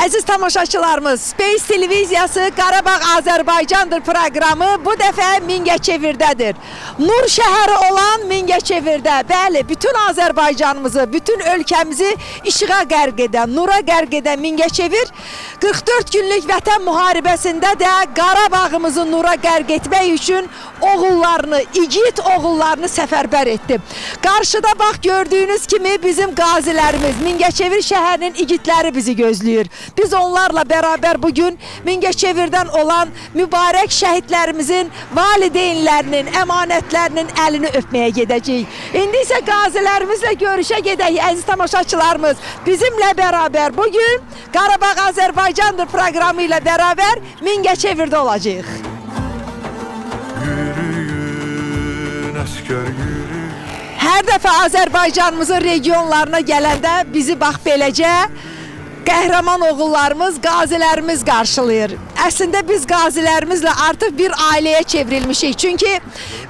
Əziz tamaşaçılarımız, Space Televiziyası Qarabağ Azərbaycandır proqramı bu dəfə Mingəçevirdədir. Nur şəhəri olan Mingəçevirdə, bəli, bütün Azərbaycanımızı, bütün ölkəmizi işığa qərq edən, nura qərq edən Mingəçevir 44 günlük vətən müharibəsində də Qarabağımızı nura qərq etmək üçün oğullarını, igid oğullarını səfərbər etdi. Qarşıda bax gördüyünüz kimi bizim qazilərimiz, Mingəçevir şəhərinin igidləri bizi gözləyir. Biz onlarla bərabər bugün Mingəçevirdən olan mübarək şəhidlərimizin valideynlərinin, əmanətlərinin əlini öpməyə gedəcəyik. İndi isə qazilərimizlə görüşə gedək, əziz tamaşaçılarımız. Bizimlə bərabər bugün Qarabağ Azərbaycandır proqramı ilə bərabər Mingəçevirdə olacağıq. Yürüyün, əskər yürüyün. Hər dəfə Azərbaycanımızın regionlarına gələndə bizi bax beləcə qəhrəman oğullarımız, qazilərimiz qarşılayır. Əslində biz qazilərimizlə artıq bir ailəyə çevrilmişik. Çünki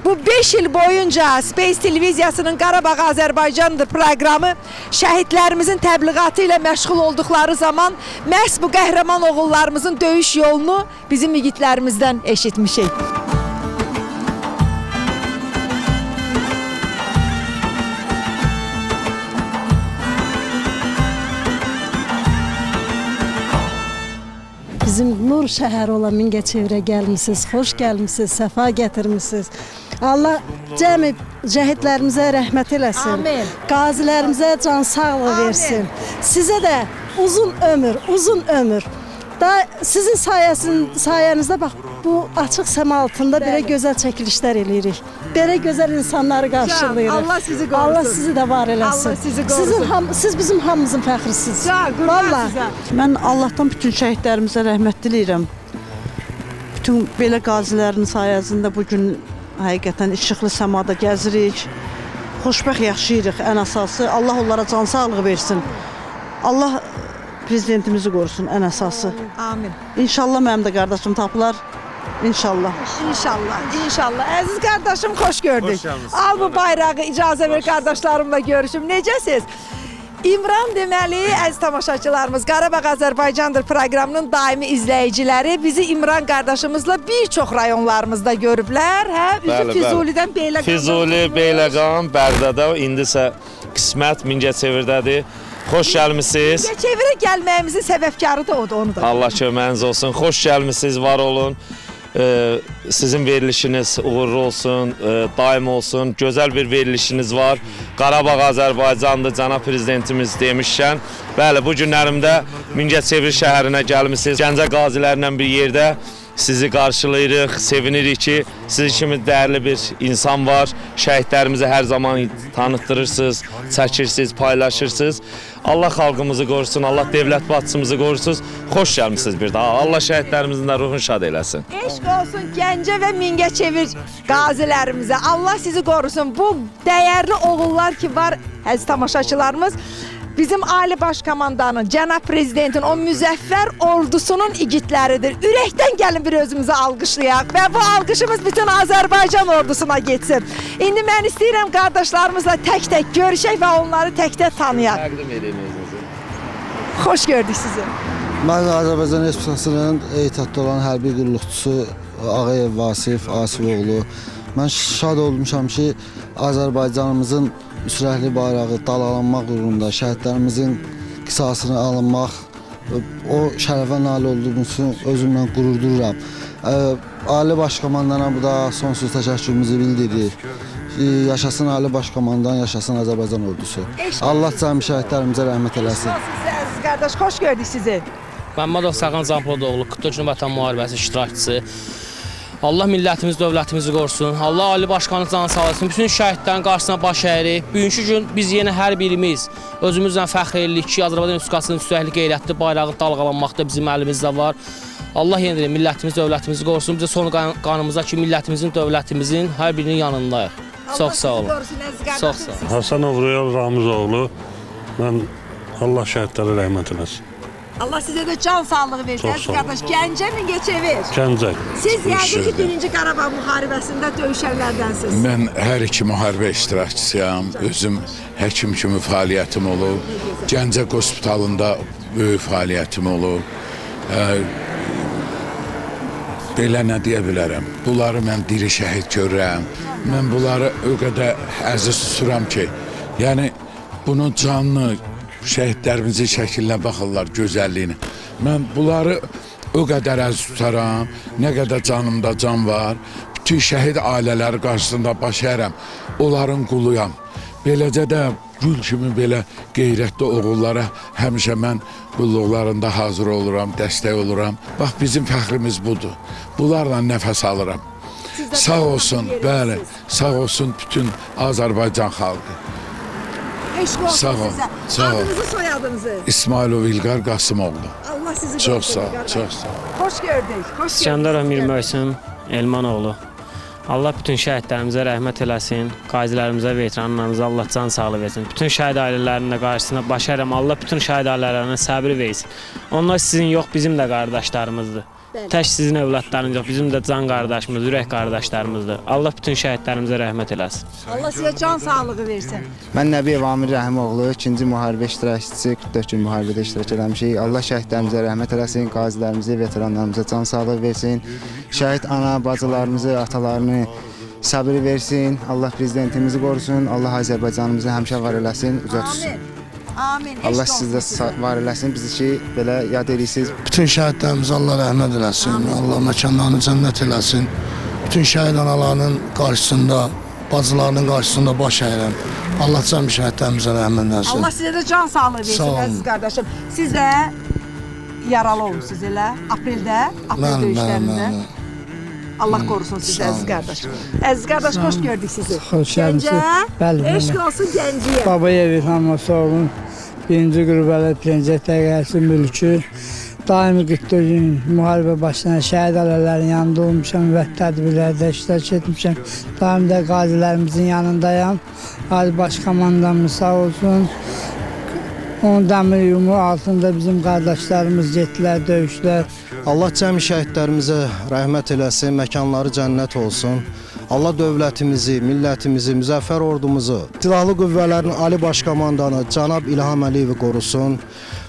bu 5 il boyunca Space Televiziyasının Qarabağ Azərbaycandır proqramı şəhidlərimizin təbliğatı ilə məşğul olduqları zaman məhz bu qəhrəman oğullarımızın döyüş yolunu bizim igidlərimizdən eşitmişik. Bizim nur şəhəri olan Mingəçevirə gəlmisiniz, xoş gəlmisiniz, səfa gətirmisiniz. Allah cəmi şəhidlərimizə rəhmət eləsin. Amin. Qazilərimizə can sağlığı versin. Sizə də uzun ömür. Da sizin sayənizdə bax bu açıq səma altında belə gözəl çəkilişlər eləyirik. Belə gözəl insanları qarşılayırıq. Allah sizi qorusun. Allah sizi də var eləsin. Allah sizi qorusun. Siz bizim hamımızın fəxrisiniz. Vallahi. Mən Allahdan bütün şəhidlərimizə rəhmət diləyirəm. Bütün belə qazilərin sayəsində bugün həqiqətən işıqlı səmada gəzirik. Xoşbəxt yaşayırıq ən əsası. Allah onlara can sağlığı versin. Allah prezidentimizi qorusun ən əsası. Amin. İnşallah mənim də qardaşım tapılar. İnşallah. İnşallah. Əziz qardaşım, xoş gördük. Al bu bayrağı, icazə ver qardaşlarımla görüşüm. Necəsiz? İmran deməli, əziz tamaşaçılarımız, Qarabağ Azərbaycandır proqramının daimi izləyiciləri bizi İmran qardaşımızla bir çox rayonlarımızda görüblər. Hə, üzü Füzulidən Beyləqan. Füzuli, Beyləqan, Bərdədə, indi isə qismət Mingəçevirdədir. Xoş gəlmisiniz. Mingəçevirə gəlməyimizin səbəbkarı da odur, onu da. Allah köməyiniz olsun. Xoş gəlmisiniz, var olun. Sizin verilişiniz uğurlu olsun, daim olsun. Gözəl bir verilişiniz var. Qarabağ Azərbaycandır, cənab prezidentimiz demişkən. Bəli, bu günlərimdə Mingəçevir şəhərinə gəlmisiniz. Gəncə qazilərlə bir yerdə sizi qarşılayırıq, sevinirik ki, siz kimi dəyərli bir insan var. Şəhidlərimizi hər zaman tanıtdırırsınız, çəkirsiniz, paylaşırsınız. Allah xalqımızı qorusun, Allah dövlət başçımızı qorusun. Xoş gəlmisiniz bir daha. Allah şəhidlərimizin də ruhunu şad eləsin. Eşq olsun Gəncə və Mingəçevir qazilərimizə. Allah sizi qorusun. Bu dəyərli oğullar ki var, əziz tamaşaçılarımız, bizim Ali Baş Komandanın, cənab prezidentin o müzəffər ordusunun igidləridir. Ürəkdən gəlin bir özümüzü alqışlayaq və bu alqışımız bütün Azərbaycan ordusuna getsin. İndi mən istəyirəm qardaşlarımızla tək-tək görüşək və onları tək-tək tanıyaq. Təqdim edin özünüzü. Xoş gördük sizi. Mən Azərbaycan Respublikasının etatda olan hərbi qulluqçusu Ağayev Vasif Asifoğlu. Mən şad olmuşam ki, Azərbaycanımızın üsrəhli bayrağı dalalanmaq uğrunda şəhidlərimizin qisasını alınmaq, o şərəfə nail olduğumuz üçün özümlə qürur duyuram. Ali Baş Komandana bu da sonsuz təşəkkürümüzü bildirir. Yaşasın Ali Baş Komandan, yaşasın Azərbaycan ordusu. Allah cəmi şəhidlərimizə rəhmət eləsin. Əziz qardaş, xoş gördük sizi. Məmmədov Sağan Canpodoğlu, 44 gün vətən müharibəsi iştirakçısı. Allah millətimiz, dövlətimizi qorusun. Allah Ali Başkanı canı sağ olsun. Bütün şəhidlərin qarşısına baş əyirik. Bugünkü gün biz yenə hər birimiz özümüzlə fəxr edirik ki, Azərbaycan Respublikasının üstəlik qeyrətli bayrağı dalğalanmaqda bizim əlimizdə var. Allah yenə deyir, millətimiz, dövlətimizi qorusun. Biz də son qanımızda ki, millətimizin, dövlətimizin hər birinin yanındayıq. Çox sağ olun. Çox sağ olun. Hasanov Royal Ramizoğlu. Mən Allah şəhidlərə rəhmət eləsin. Allah sizə də can sağlığı versin. Əziz qardaş, Gəncə Mingəçevir. Gəncə. Siz yəqin ki, 1-ci Qarabağ müharibəsində döyüşənlərdənsiniz. Mən hər iki müharibə iştirakçısıyam. Özüm həkim kimi fəaliyyətim olub. Gəncə Hospitalında böyük fəaliyyətim olub. Belə nə deyə bilərəm? Bunları mən diri şəhid görürəm. Mən bunları o qədər əziz tuturam ki, yəni bunun canlı şəhidlərimizin şəklinə baxırlar, gözəlliyini. Mən bunları o qədər əziz tutaram, nə qədər canımda can var. Bütün şəhid ailələri qarşısında baş əyərəm, onların quluyam. Beləcə də gül kimi belə qeyrətli oğullara həmişə mən qulluqlarında hazır oluram, dəstək oluram. Bax, bizim fəxrimiz budur. Bunlarla nəfəs alıram. Sağ olsun, bəli, sağ olsun bütün Azərbaycan xalqı. Eşq olsun Sağ ol, sizə. sağ ol. Adınızı, soyadınızı. İsmailov İlqar Qasımoğlu. Allah sizi Çox sağ ol, qorusun, çox sağ ol. Xoş gördük, xoş gördük. İskəndərov Mir Möhsün Elmanoğlu. Allah bütün şəhidlərimizə rəhmət eləsin, qazilərimizə, veteranlarımıza Allah can sağlığı versin. Bütün şəhid ailələrinin də qarşısına baş əyərəm, Allah bütün şəhid ailələrinə səbir versin. Onlar sizin yox, bizim də qardaşlarımızdır. Tək sizin övladlarınız yox, bizim də can qardaşımız, ürək qardaşlarımızdır. Allah bütün şəhidlərimizə rəhmət eləsin. Allah sizə can sağlığı versin. Mən Nəbiyev Amir Rəhimoğlu, 2-ci müharibə iştirakçısı, 44 gün müharibədə iştirak eləmişik. Allah şəhidlərimizə rəhmət eləsin, qazilərimizə, veteranlarımıza can sağlığı versin. Şəhid ana, bacılarımızı, atalarını səbir versin. Allah prezidentimizi qorusun, Allah Azərbaycanımızı həmişə var eləsin, uca tutsun. Amin. Allah sizi də var eləsin, bizi ki, belə yad edirsiniz. Bütün şəhidlərimizə Allah rəhmət eləsin, Allah məkanlarını cənnət eləsin. Bütün şəhid analarının qarşısında, bacılarının qarşısında baş əyirəm. Allah cəmi şəhidlərimizə rəhmət eləsin. Allah sizə də can sağlığı versin, Sağ olun. əziz qardaşım. Siz də yaralı olmuşsunuz elə, aprel döyüşlərində. Allah korusun sizi əziz qardaş. Əziz qardaş, xoş gördük sizi. Xoş gəlmisiniz. Bəli, Eşq olsun Gəncəyə. Babayev İlham sağ olun. 1-ci qrup Gəncə təqəsi mülkü. Daimi 44 gün müharibə başlayan şəhid ailələrin yanında olmuşam və tədbirlərdə iştirak etmişəm. Daim də qazilərimizin yanındayam. Ali Baş Komandamız sağ olsun. Onun dəmir yumru altında bizim qardaşlarımız getdilər, döyüşlər. Allah cəmi şəhidlərimizə rəhmət eləsin, məkanları cənnət olsun. Allah dövlətimizi, millətimizi, müzəffər ordumuzu, silahlı qüvvələrin Ali Baş Komandanı Cənab İlham Əliyevi qorusun.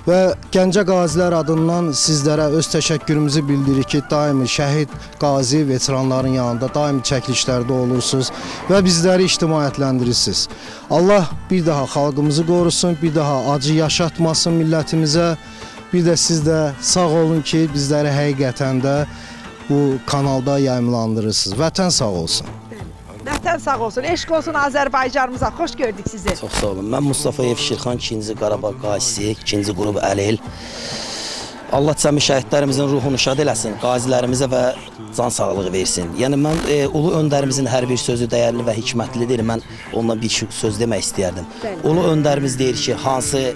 Və Gəncə qazilər adından sizlərə öz təşəkkürümüzü bildiririk ki, daimi şəhid, qazi, veteranların yanında daimi çəkilişlərdə olursunuz və bizləri ictimaiyyətləndirirsiniz. Allah bir daha xalqımızı qorusun, bir daha acı yaşatmasın millətimizə. Bir də siz də sağ olun ki, bizləri həqiqətən də bu kanalda yayımlandırırsınız. Vətən sağ olsun. Vətən sağ olsun, eşq olsun Azərbaycanımıza. Xoş gördük sizi. Çox sağ olun. Mən Mustafayev Şirxan, 2-ci Qarabağ qazisi, 2-ci qrup Əlil. Allah cəmi şəhidlərimizin ruhunu şad eləsin, qazilərimizə və can sağlığı versin. Yəni mən ulu öndərimizin hər bir sözü dəyərli və hikmətlidir. Mən ondan bir söz demək istəyərdim. Ulu öndərimiz deyir ki, hansı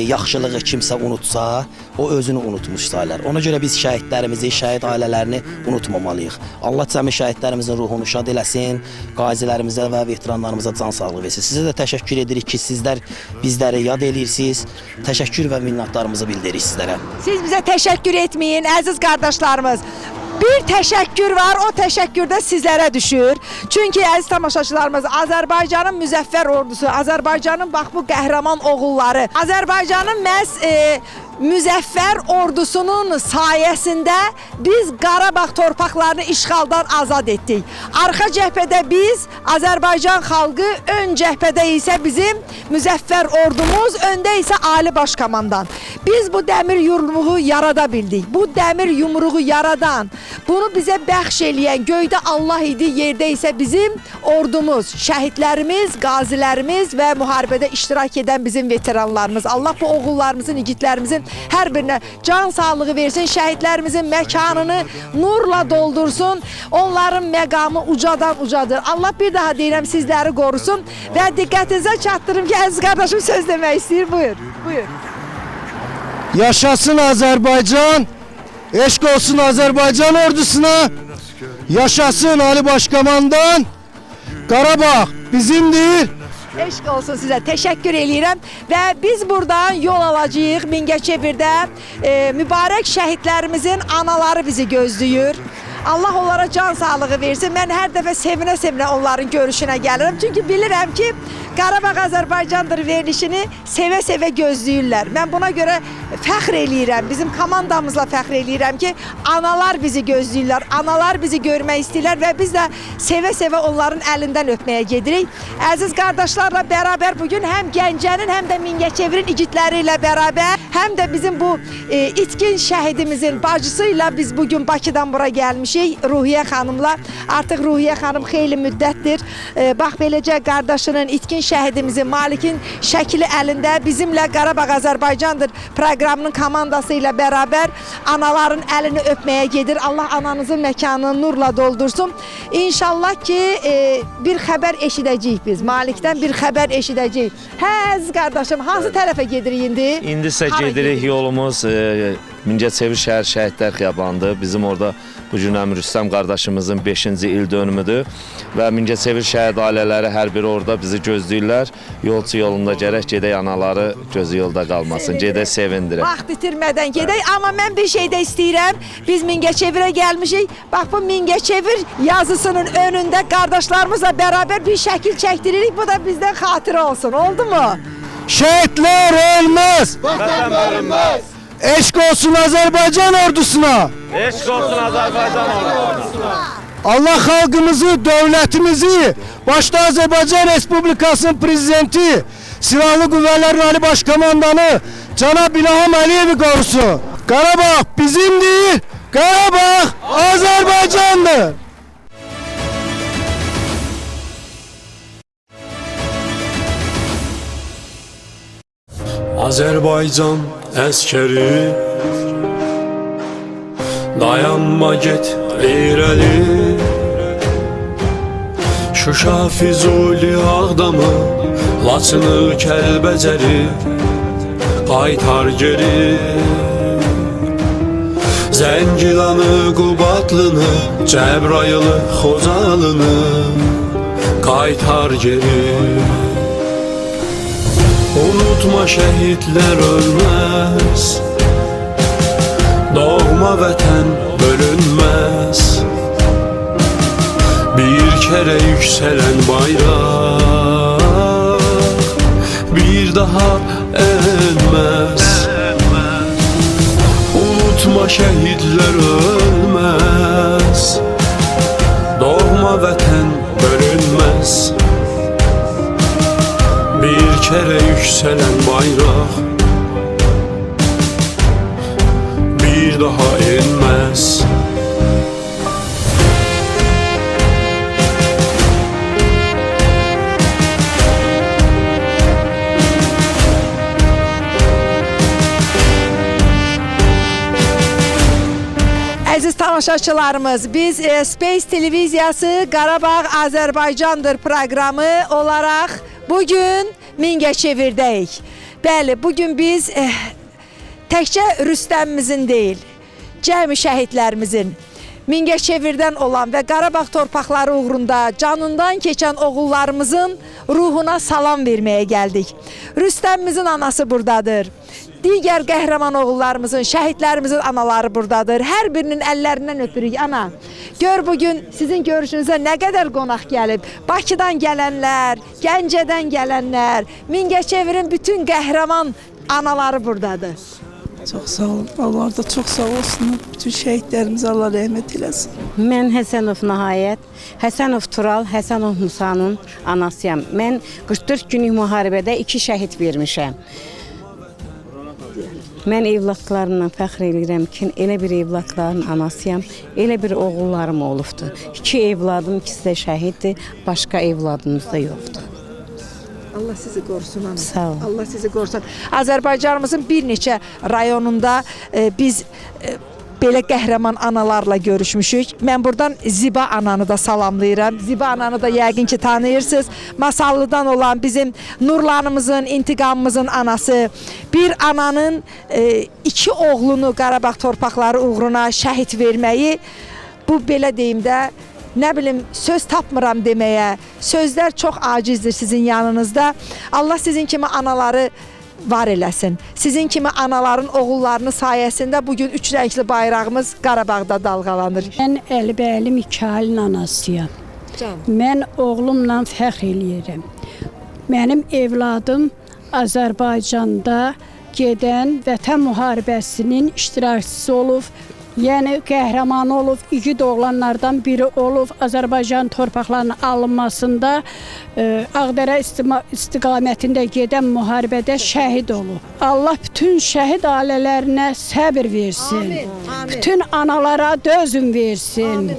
yaxşılığı kimsə unutsa, o özünü unutmuş saylar. Ona görə biz şəhidlərimizi, şəhid ailələrini unutmamalıyıq. Allah cəmi şəhidlərimizin ruhunu şad eləsin, qazilərimizə və veteranlarımıza can sağlığı versin. Sizə də təşəkkür edirik ki, sizlər bizləri yad edirsiniz. Təşəkkür və minnətdarımızı bildiririk sizlərə. Siz bizə təşəkkür etməyin, əziz qardaşlarımız. Bir təşəkkür var, o təşəkkür də sizlərə düşür. Çünki əziz tamaşaçılarımız, Azərbaycanın müzəffər ordusu, Azərbaycanın bax bu qəhrəman oğulları, Azərbaycanın məhz müzəffər ordusunun sayəsində biz Qarabağ torpaqlarını işğaldan azad etdik. Arxa cəbhədə biz, Azərbaycan xalqı, ön cəbhədə isə bizim müzəffər ordumuz, öndə isə Ali Baş Komandan. Biz bu dəmir yumruğu yarada bildik. Bu dəmir yumruğu yaradan, bunu bizə bəxş eləyən göydə Allah idi, yerdə isə bizim ordumuz, şəhidlərimiz, qazilərimiz və müharibədə iştirak edən bizim veteranlarımız. Allah bu oğullarımızın, igidlərimizin hər birinə can sağlığı versin, şəhidlərimizin məkanını nurla doldursun, onların məqamı ucadan ucadır. Allah bir daha deyirəm sizləri qorusun və diqqətinizə çatdırım ki, əziz qardaşım söz demək istəyir, buyur, buyur. Yaşasın Azərbaycan, eşq olsun Azərbaycan ordusuna, yaşasın Ali Baş Komandan, Qarabağ bizimdir. Eşq olsun sizə, təşəkkür eləyirəm və biz buradan yol alacağıq Mingəçevirdə. Mübarək şəhidlərimizin anaları bizi gözləyir. Allah onlara can sağlığı versin. Mən hər dəfə sevinə-sevinə onların görüşünə gəlirəm. Çünki bilirəm ki, Qarabağ Azərbaycandır verilişini sevə-sevə gözləyirlər. Mən buna görə fəxr eləyirəm. Bizim komandamızla fəxr eləyirəm ki, analar bizi gözləyirlər, analar bizi görmək istəyirlər və biz də sevə-sevə onların əlindən öpməyə gedirik. Əziz qardaşlarla bərabər bugün həm Gəncənin, həm də Mingəçevirin igidləri ilə bərabər, həm də bizim bu itkin şəhidimizin bacısı ilə biz bugün Bakıdan bura gəlmişik. Ruhiyyə xanımla. Artıq Ruhiyyə xanım xeyli müddətdir. Bax beləcə qardaşının, itkin şəhidimizin, Malikin şəkili əlində bizimlə Qarabağ Azərbaycandır proqramının komandası ilə bərabər anaların əlini öpməyə gedir. Allah ananızın məkanını nurla doldursun. İnşallah ki bir xəbər eşidəcəyik biz. Malikdən bir xəbər eşidəcəyik. Hə əziz qardaşım, hansı tərəfə gedirik indi? İndi isə gedirik yolumuz Mingəçevir şəhər şəhidlər xiyabanıdır. Bizim orada bugün Əmir Rüstəm qardaşımızın 5-ci il dönümüdür və Mingəçevir şəhid ailələri hər biri orada bizi gözləyirlər. Yolçu yolunda gərək gedək anaları gözü yolda qalmasın, gedək sevindirək. Vaxt itirmədən gedək, amma mən bir şey də istəyirəm. Biz Mingəçevirə gəlmişik. Bax bu Mingəçevir yazısının önündə qardaşlarımızla bərabər bir şəkil çəkdiririk. Bu da bizdən xatirə olsun. Oldu mu? Şehitler ölmez. Vətən bölünməz. Eşk olsun Azerbaycan ordusuna. Eşq olsun Azərbaycan ordusuna. Allah halkımızı, devletimizi, başta Azerbaycan Respublikası'nın prezidenti, Silahlı Qüvvələrin Ali Başkomandanı Cənab İlham Əliyev'i korusun. Qarabağ bizimdir, Qarabağ Azerbaycan'dır. Azerbaycan əskəri dayanma get irəli Şuşa, Füzuli, Ağdamı, Laçını, Kəlbəcəri qaytar geri Zəngilanı, Qubatlını, Cəbrayılı, Xocalını qaytar geri Unutma şəhidlər ölməz Doğma vətən bölünməz Bir kere yükselen bayraq Bir daha enmez Unutma şəhidlər ölməz Doğma vətən bölünməz Bir kere yükselen bayraq Bir daha inmez Əziz tamaşaçılarımız, biz Space Televiziyası Qarabağ Azərbaycandır proqramı olaraq bugün Mingəçevirdəyik. Bəli, bugün biz təkcə Rüstəmimizin deyil, cəmi şəhidlərimizin Mingəçevirdən olan və Qarabağ torpaqları uğrunda canından keçən oğullarımızın ruhuna salam verməyə gəldik. Rüstəmimizin anası buradadır. Digər qəhrəman oğullarımızın, şəhidlərimizin anaları buradadır. Hər birinin əllərindən öpürük. Ana, gör bugün sizin görüşünüzə nə qədər qonaq gəlib. Bakıdan gələnlər, Gəncədən gələnlər, Mingəçevirin bütün qəhrəman anaları buradadır. Çox sağ olun. Allah da çox sağ olsun. Bütün şəhidlərimizə Allah rəhmət eləsin. Mən Həsənov Nəhayət, Həsənov Tural, Həsənov Musanın anasıyam. Mən 44 günlük müharibədə 2 şəhid vermişəm. Mən evlatlarımla fəxr edirəm ki, elə bir evlatların anasıyam, elə bir oğullarım olubdur. 2 evladım, ikisi də şəhiddir, başqa evladımız da yoxdur. Allah sizi qorusun ana. Sağ olun. Allah sizi qorusun. Azərbaycanımızın bir neçə rayonunda biz belə qəhrəman analarla görüşmüşük. Mən buradan Ziba ananı da salamlayıram. Ziba ananı da yəqin ki tanıyırsınız. Masallıdan olan bizim Nurlanımızın, intiqamımızın anası. Bir ananın 2 oğlunu Qarabağ torpaqları uğruna şəhid verməyi, bu belə deyim də, nə bilim söz tapmıram deməyə. Sözlər çox acizdir sizin yanınızda. Allah sizin kimi anaları var eləsin. Sizin kimi anaların, oğullarının sayəsində bugün üç rəngli bayrağımız Qarabağda dalğalanır. Mən Əlibəyli Mikailin anasıyam. Mən oğlumla fəxr eləyirəm. Mənim evladım Azərbaycanda gedən Vətən müharibəsinin iştirakçısı olub. Yəni qəhrəman olub, igid oğlanlardan biri olub. Azərbaycan torpaqlarının alınmasında Ağdərə istiqamətində gedən müharibədə şəhid olub. Allah bütün şəhid ailələrinə səbir versin. Amin, amin. Bütün analara dözüm versin.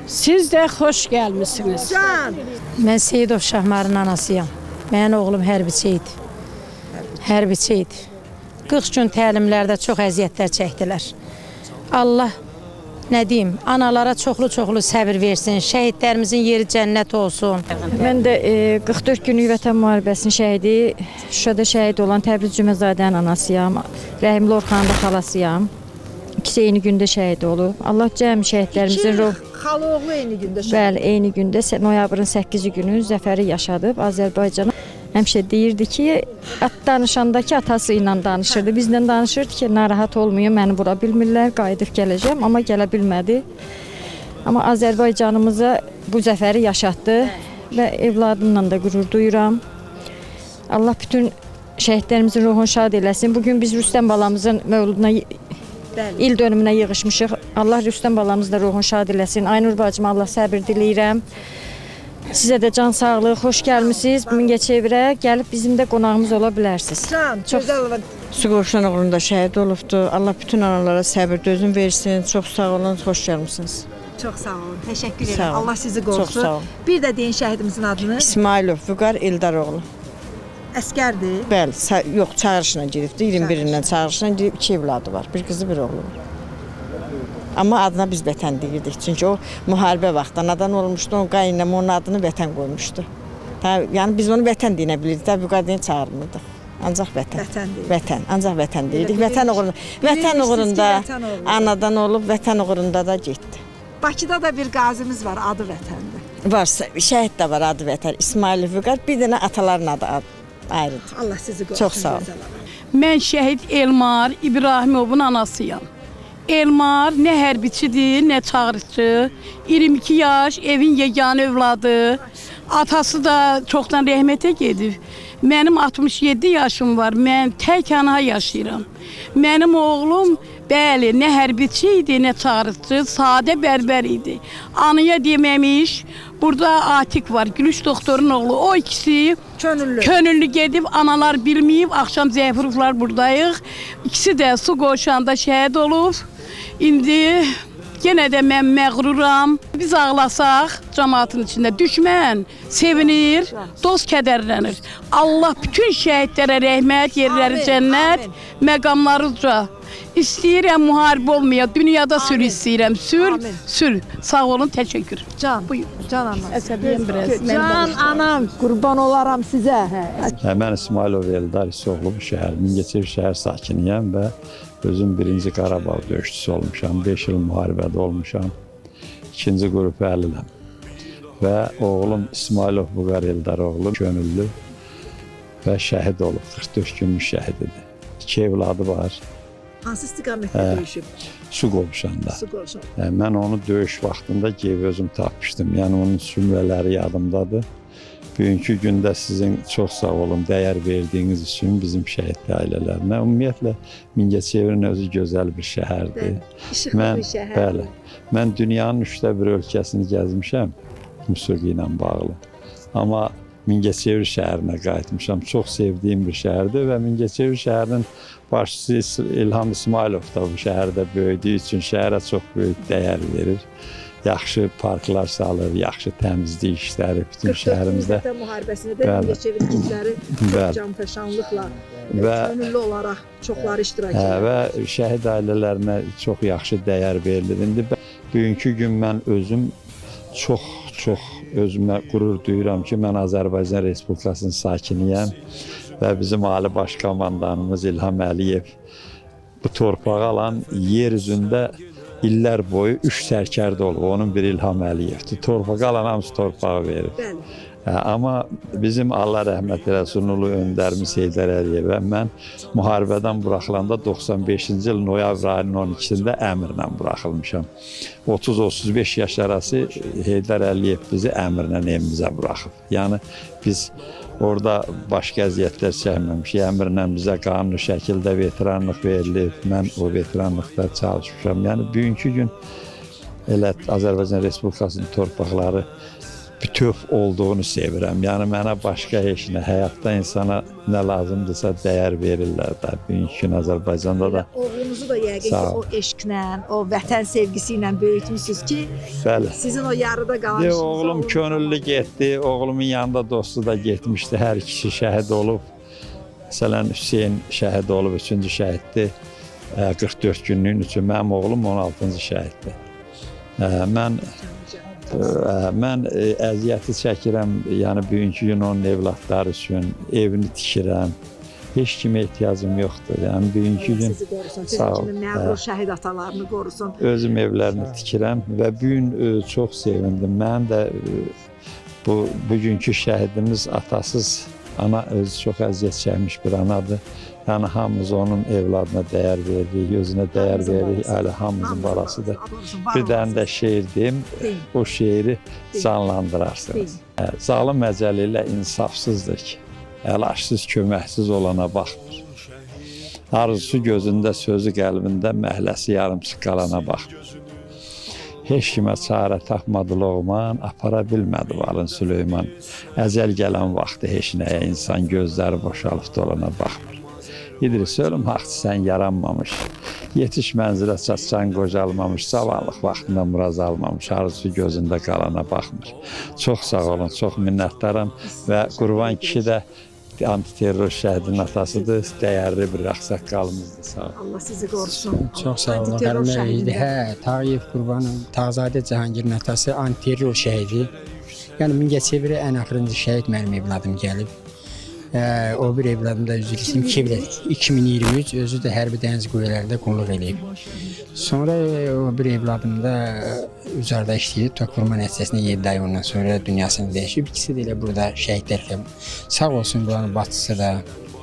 Siz də xoş gəlmisiniz. Mən Seyidov Şahmarın anasıyam. Mənim oğlum hərbiçi idi. Hərbiçi idi. 40 gün təlimlərdə çox əziyyətlər çəkdilər. Allah nə deyim, analara çoxlu səbir versin, şəhidlərimizin yeri cənnət olsun. Mən də 44 günlük Vətən müharibəsinin şəhidi, Şuşada şəhid olan Təbriz Cüməlzadənin anasıyam, Rəhimli Orxanın da xalasıyam. İkisi eyni gündə şəhid olub. Allah cəmi şəhidlərimizin Xala oğlu eyni gündə şəhid. Bəli, eyni gündə noyabrın 8-ci günü zəfəri yaşadıb Azərbaycana. Həmişə deyirdi ki, danışandakı atası ilə danışırdı. Bizlə danışırdı ki, narahat olmayın, məni vura bilmirlər, qayıdıb gələcəm, amma gələ bilmədi. Amma Azərbaycanımıza bu zəfəri yaşatdı və evladımla da qürur duyuram. Allah bütün şəhidlərimizin ruhunu şad eləsin. Bugün biz Rüstəm balamızın mövluduna, il dönümünə yığışmışıq. Allah Rüstəm balamızın da ruhunu şad eləsin. Aynur bacıma Allah səbir diləyirəm. Sizə də can sağlığı, xoş gəlmisiniz. Mingəçevirə gəlib bizim də qonağımız ola bilərsiniz. Çox gözəl olun. Suqovuşan uğrunda şəhid olubdu. Allah bütün analara səbir, dözüm versin. Çox sağ olun, xoş gəlmisiniz. Çox sağ olun, təşəkkür Sağ edirəm. olun. Allah sizi Çox qorusun. sağ olun. Bir də deyin şəhidimizin adını. İsmailov Vüqar Eldaroğlu. Əskərdir. Bəli, yox, çağırışla gedibdi. 21-dən çağırışla gedib, 2 evladı var. Bir qızı, bir oğlu var. Amma adına biz Vətən deyirdik. Çünki o müharibə vaxtı anadan olmuşdu. O qaynəm onun adını Vətən qoymuşdu. Yəni biz onu Vətən deyinə bilirdik. Vüqar deyin çağırmırdıq. Ancaq Vətən. Vətən. Ancaq Vətən deyirdik. Vətən uğrunda anadan olub, Vətən uğrunda da getdi. Bakıda da bir qazimiz var, adı Vətəndir. Varsa, şəhid də var, adı Vətən. İsmail Vüqar, bir dənə ataların adı ayrıdır. Allah sizi qorusun. Çox sağ olun. Mən şəhid Elmar İbrahimovun anasıyam. Elmar nə hərbiçidir, nə çağırıcı. 22 yaş, evin yeganə övladı. Atası da çoxdan rəhmətə gedib. Mənim 67 yaşım var, mən tək ana yaşayıram. Mənim oğlum, bəli, nə hərbiçi idi, nə çağırıcı, sadə bərbər idi. Anıya deməmiş, burada Atik var, Gülüş doktorun oğlu. O ikisi könüllü gedib, analar bilməyib, axşam zəfiruflar buradayıq. İkisi də su qoşanda şəhid olub. İndi yenə də mən məğruram. Biz ağlasaq cəmaatın içində düşmən sevinir, dost kədərlənir. Allah bütün şəhidlərə rəhmət, yerləri cənnət, məqamları uca. İstəyirəm müharibə olmaya, dünyada sülh istəyirəm. Sülh. Sağ olun, təşəkkür. Can anam. Əsəbiyəm biraz. Can anam, qurban olaram sizə. Mən İsmailov Eldar İsoğlu şəhər, Mingəçevir şəhər sakiniyəm və özüm 1-ci Qarabağ döyüşçüsü olmuşam, 5 il müharibədə olmuşam, 2-ci qrup əliləm. Və oğlum İsmailov Vüqar Eldaroğlu könüllü və şəhid olub, 44 günlük şəhididir. 2 evladı var. Hansı istiqamətdə döyüşüb? Su qovuşanda. Mən onu döyüş vaxtında gəlib özüm tapmışdım. Yəni onun sümrələri yadımdadır. Bugünkü gündə sizin çox sağ olun, dəyər verdiyiniz üçün bizim şəhid ailələrinə. Ümumiyyətlə, Mingəçevirin özü gözəl bir şəhərdir. İşıqlı bir şəhərdir. Bəli, mən dünyanın 1/3 ölkəsini gəzmişəm musiqi ilə bağlı. Amma Mingəçevir şəhərinə qayıtmışam. Çox sevdiyim bir şəhərdir və Mingəçevir şəhərinin başçısı İlham İsmailov da bu şəhərdə böyüdüyü üçün şəhərə çox böyük dəyər verir. Yaxşı parklar salır, yaxşı təmizlik işləri bütün şəhərimizdə. Vətən müharibəsində də Mingəçevir igidləri çox canfəşanlıqla, könüllü olaraq çoxları iştirak edir. Və şəhid ailələrinə çox yaxşı dəyər verilir. İndi bugünkü gün mən özüm çox özümə qürur duyuram ki, mən Azərbaycan Respublikasının sakiniyəm və bizim Ali Baş Komandanımız İlham Əliyev bu torpağı alan yer üzündə illər boyu 3 sərkərdə olub. Onun biri İlham Əliyevdir. Torpağı alan hamısı torpağı verir. Amma bizim Allah rəhmət eləsin ulu öndərimiz Heydər Əliyevə mən müharibədən buraxılanda 95-ci il noyabr ayının 12-sində əmrlə buraxılmışam. 30-35 yaş arası Heydər Əliyev bizi əmrlə evimizə buraxıb. Yəni biz orada başqa əziyyətlər çəkməmişik. Əmrlə bizə qanuni şəkildə veteranlıq verilib. Mən o veteranlıqda çalışmışam. Yəni bugünkü gün elə Azərbaycan Respublikasının torpaqları bütöv olduğunu sevirəm. Yəni mənə başqa heç nə, həyatda insana nə lazımdırsa dəyər verirlər də. Bugünkü gün Azərbaycanda da oğlunuzu da yəqin ki o eşqlə, o vətən sevgisi ilə böyütmüsünüz ki, bəli. Sizin o yarıda qalan Oğlum könüllü getdi, oğlumun yanında dostu da getmişdi. Hər ikisi şəhid olub. Məsələn, Hüseyin şəhid olub, 3-cü şəhiddir. 44 günlük üçün mənim oğlum 16-cı şəhiddir. Mən əziyyəti çəkirəm, yəni bugünkü gün onun evlatları üçün evini tikirəm. Heç kimə ehtiyacım yoxdur. Yəni bugünkü gün sağ ol. Məğrur şəhid atalarını qorusun. Özüm evlərini tikirəm və bu gün çox sevindim. Mən də bugünkü şəhidimiz atasız ana özü çox əziyyət çəkmiş bir anadır. Yəni hamımız onun evladına dəyər veririk, özünə dəyər veririk, ailə hamımızın balasıdır. Bir dənə də şeir deyim, o şeiri canlandırarsınız. Zalım əcəli ilə insafsızdır ki, əlaşsız, köməksiz olana baxmır. Arzusu gözündə, sözü qəlbində, məhləsi yarımçı qalana baxmır. Heç kimə çarə tapmadı Loğman, apara bilmədi valın Süleyman. Əzəl gələn vaxtı heç nəyə insan gözləri boşalıb dolana baxmır. İdris ölüm haqqı sən yaranmamış, yetiş mənzilə çatsan qocalmamış, zavallıq vaxtında muraz almamış, arzusu gözündə qalana baxmır. Çox sağ olun, çox minnətdaram və Qurban kişi də antiterror şəhidinin atasıdır, dəyərli bir ağsaqqalımızdır, sağ olun. Allah sizi qorusun. Çox sağ olun, Tağıyev Qurbanım, Tağzadə Cahangirin atası antiterror şəhidi. Yəni Mingəçevirə ən axırıncı şəhid mənim evladım gəlib. O bir evladım da üzr istəyim 2023 özü də hərbi dəniz qüvvələrində qulluq edib. Sonra o bir evladım da Ucarda işləyib, Tokvurma nəticəsində 7 ay ondan sonra dünyasını dəyişib. İkisi də elə burada şəhidlər. Sağ olsun buranın başçısı da.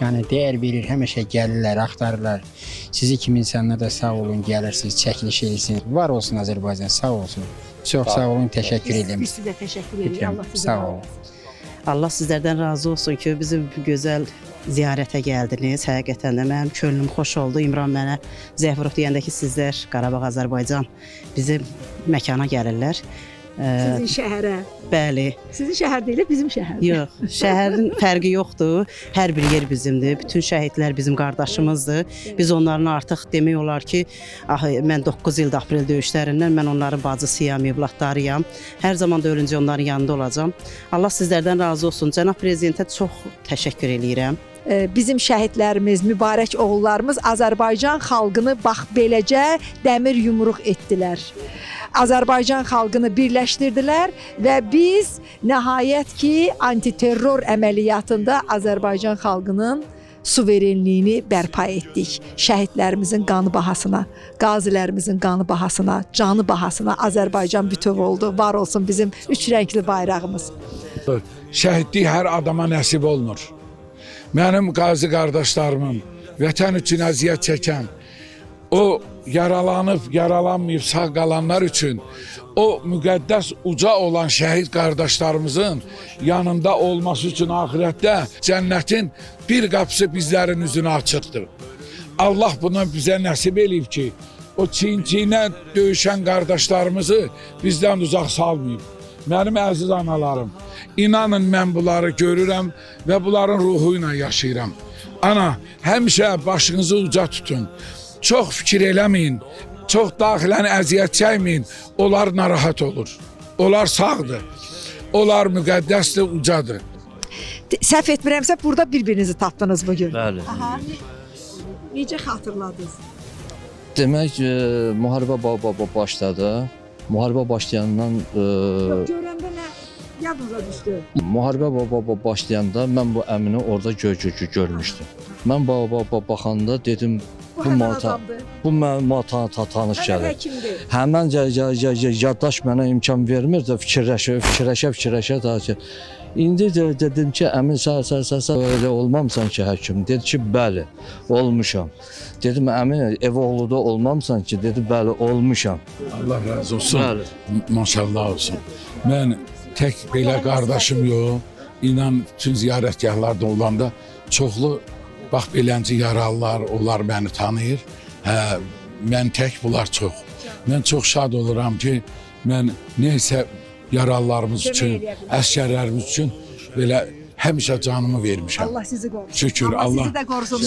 Yəni dəyər verir, həmişə gəlirlər, axtarırlar. Sizi kimi insanlar da sağ olun, gəlirsiniz, çəkiliş edirsiniz. Var olsun Azərbaycan, sağ olsun. Çox sağ olun, təşəkkür edirəm. Biz sizə təşəkkür edirik. Allah sizə sağ olun. Allah sizlərdən razı olsun ki, bizim gözəl ziyarətə gəldiniz. Həqiqətən də mənim könlüm xoş oldu. İmran mənə zəng vurub deyəndə ki, sizlər Qarabağ, Azərbaycan bizim məkana gəlirlər. Sizin şəhərə. Bəli. Sizin şəhər deyil, bizim şəhər. Yox, şəhərin fərqi yoxdur. Hər bir yer bizimdir. Bütün şəhidlər bizim qardaşımızdır. Biz onların artıq demək olar ki, mən 9 ildə aprel döyüşlərindən mən onların bacısıyam, evlatlarıyam. Hər zaman da ölüncə onların yanında olacam. Allah sizlərdən razı olsun. Cənab Prezidentə çox təşəkkür eləyirəm. Bizim şəhidlərimiz, mübarək oğullarımız Azərbaycan xalqını bax beləcə dəmir yumruq etdilər. Azərbaycan xalqını birləşdirdilər və biz nəhayət ki, antiterror əməliyyatında Azərbaycan xalqının suverenliyini bərpa etdik. Şəhidlərimizin qanı bahasına, qazilərimizin qanı bahasına, canı bahasına Azərbaycan bütöv oldu. Var olsun bizim üç rəngli bayrağımız. Şəhidlik hər adama nəsib olmur. Mənim qazi qardaşlarımın vətən üçün əziyyət çəkən, o yaralanıb, yaralanmayıb sağ qalanlar üçün o müqəddəs uca olan şəhid qardaşlarımızın yanında olması üçün axirətdə cənnətin bir qapısı bizlərin üzünə açıqdır. Allah bunu bizə nəsib eləyib ki, o çiyin-çiyinə döyüşən qardaşlarımızı bizdən uzaq salmayıb. Mənim əziz analarım, inanın mən bunları görürəm və bunların ruhu ilə yaşayıram. Ana, həmişə başınızı uca tutun. Çox fikir eləməyin, çox daxilən əziyyət çəkməyin, onlar narahat olur. Onlar sağdır, onlar müqəddəsdir, ucadır. Səhv etmirəmsə, burada bir-birinizi tapdınız bugün. Bəli. Necə xatırladınız? Demək, müharibə başladı. Müharibə başlayandan... Görəndə nə yadınıza düşdü? Müharibə başlayanda mən bu əmini orada görmüşdüm. Mən baxanda dedim, bu mənə tanış gəlir. Həmən yaddaş mənə imkan vermir də fikirləşə da ki, İndi dedim ki, əmin sən öyle olmamsan ki həkim? Dedi ki, bəli, olmuşam. Dedim, əmin ev oğlu da olmamsan ki? Dedi, bəli, olmuşam. Allah razı olsun. Bəli. Maşallah olsun. Mən tək belə qardaşım yox. İnan bütün ziyarətgahlarda olanda çoxlu bax beləncə yaralılar, onlar məni tanıyır. Hə, mən tək, bunlar çox. Mən çox şad oluram ki, mən neysə yaralılarımız üçün, əskərlərimiz üçün belə həmişə canımı vermişəm. Allah sizi qorusun. Şükür, Allah sizi də qorusun.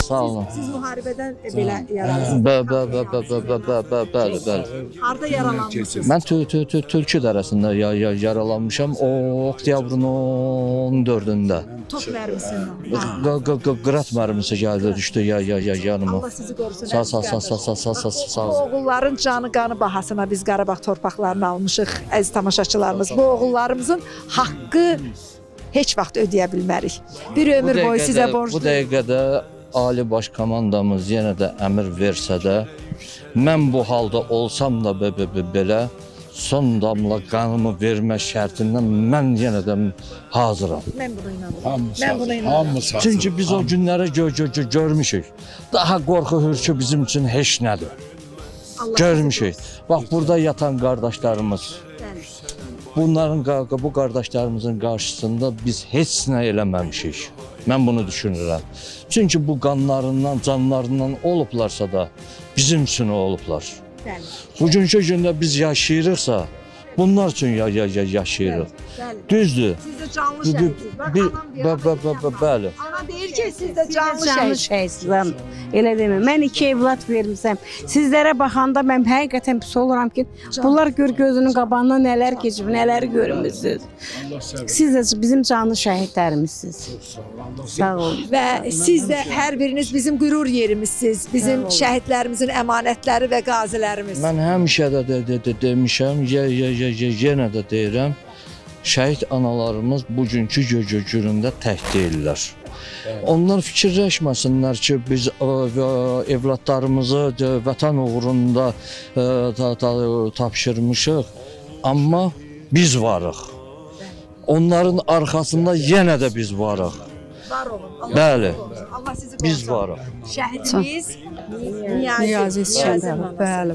Sağ olun. Siz müharibədən belə yaralanmışsınız. Bəli. Harda yaralanmışsınız? Mən Türkü dərəsində yaralanmışam. Oktyabrın 14-də. Top mərmisindən. Qırat mərmisi gəldi, düşdü yanıma. Allah sizi qorusun. Sağ Bu oğulların canı qanı bahasına biz Qarabağ torpaqlarını almışıq, əziz tamaşaçılarımız. Bu oğullarımızın haqqı heç vaxt ödəyə bilmərik. Bir ömür boyu sizə borcluyuz. Bu dəqiqədə Ali Baş Komandamız yenə də əmr versə də, mən bu halda olsam da belə son damla qanımı vermə şərtindən mən yenə də hazıram. Mən buna inanıram. Çünki biz o günləri görmüşük. Daha qorxu hürkü bizim üçün heç nədir. Görmüşük. Bax, burada yatan qardaşlarımız, bu qardaşlarımızın qarşısında biz heç nə eləməmişik. Mən bunu düşünürəm. Çünki bu qanlarından, canlarından olublarsa da bizim üçün olublar. Bugünkü gündə biz yaşayırıqsa, bunlar üçün yaşayırıq. Düzdür. Siz də canlı şəhidsiz. Bəli. Ana deyir ki, siz də canlı şəhidsiz. Elə demə. Mən 2 evlad vermişəm. Sizlərə baxanda mən həqiqətən pis oluram ki, bunlar gözünün qabağında nələr keçib, nələr görmüsünüz. Siz də bizim canlı şəhidlərimizsiniz. Sağ olun. Və siz də hər biriniz bizim qürur yerimizsiniz. Bizim şəhidlərimizin əmanətləri və qazilərimiz. Mən həmişə də demişəm, yenə də deyirəm, şəhid analarımız bugünkü günündə tək deyirlər. Onlar fikirləşməsinlər ki, biz evladlarımızı vətən uğrunda tapşırmışıq, amma biz varıq. Onların arxasında yenə də biz varıq. Var olun. Bəli, Allah sizi qorusun. biz varıq. Şəhidimiz Niyazi İskəndərov, bəli.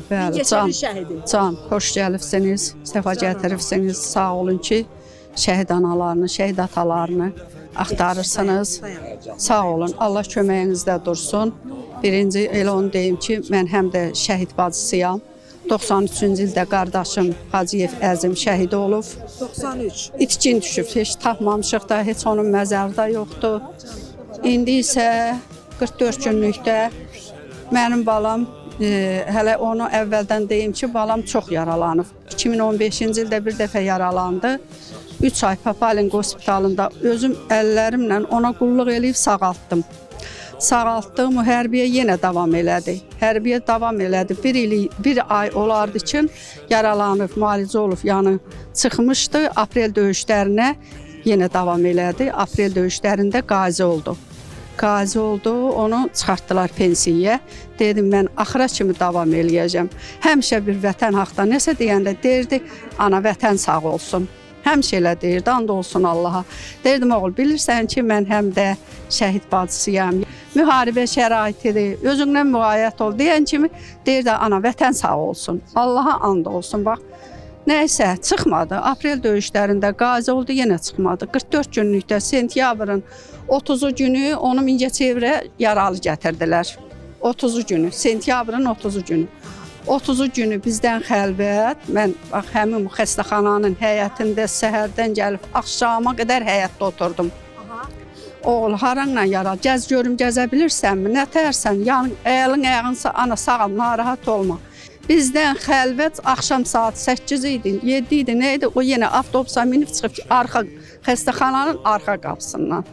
Can, xoş gəlibsiniz, səfa gətiribsiniz. Sağ olun ki, şəhid analarını, şəhid atalarını axtarırsınız. Sağ olun, Allah köməyinizdə dursun. Birinci elə onu deyim ki, mən həm də şəhid bacısıyam. 93-cü ildə qardaşım Hacıyev Əzim şəhid olub. 93. İtkin düşüb, heç tapmamışıq da, heç onun məzarı da yoxdur. İndi isə 44 günlükdə mənim balam, hələ onu əvvəldən deyim ki, balam çox yaralanıb. 2015-ci ildə bir dəfə yaralandı. 3 ay Papalin hospitalında özüm əllərimlə ona qulluq eləyib sağaltdım. Sağaltdım, hərbiyə yenə davam elədi. Hərbiyə davam elədi. Bir ay olardı ki, yaralanıb, müalicə olub, yəni çıxmışdı. Aprel döyüşlərinə yenə davam elədi. Aprel döyüşlərində qazi oldu. Qazi oldu, onu çıxartdılar pensiyaya. Dedim, mən axıra kimi davam eləyəcəm. Həmişə bir vətən haqda nəsə deyəndə deyirdi, ana vətən sağ olsun. Həmişə elə deyirdi, and olsun Allaha. Deyirdim, oğul, bilirsən ki, mən həm də şəhid bacısıyam. Müharibə şəraitidir, özündən müğayət ol deyən kimi deyirdi, ana vətən sağ olsun. Allaha and olsun, bax. Nəysə, çıxmadı. Aprel döyüşlərində qazi oldu, yenə çıxmadı. 44 günlükdə sentyabrın 30-u günü onu Mingəçevirə yaralı gətirdilər. 30-u günü, sentyabrın 30-u günü. 30-u günü bizdən xəlvət, mən bax, həmin xəstəxananın həyətində səhərdən gəlib, axşama qədər həyətdə oturdum. Oğul, haranla yaralı, gəz görüm, gəzə bilirsənmi, nə tərsən, əlin ayağınsa, ana sağam, narahat olma. Bizdən xəlvət axşam saat 8 idi, 7 idi, nə idi, o yenə avtobusa minib çıxıb xəstəxananın arxa qapısından.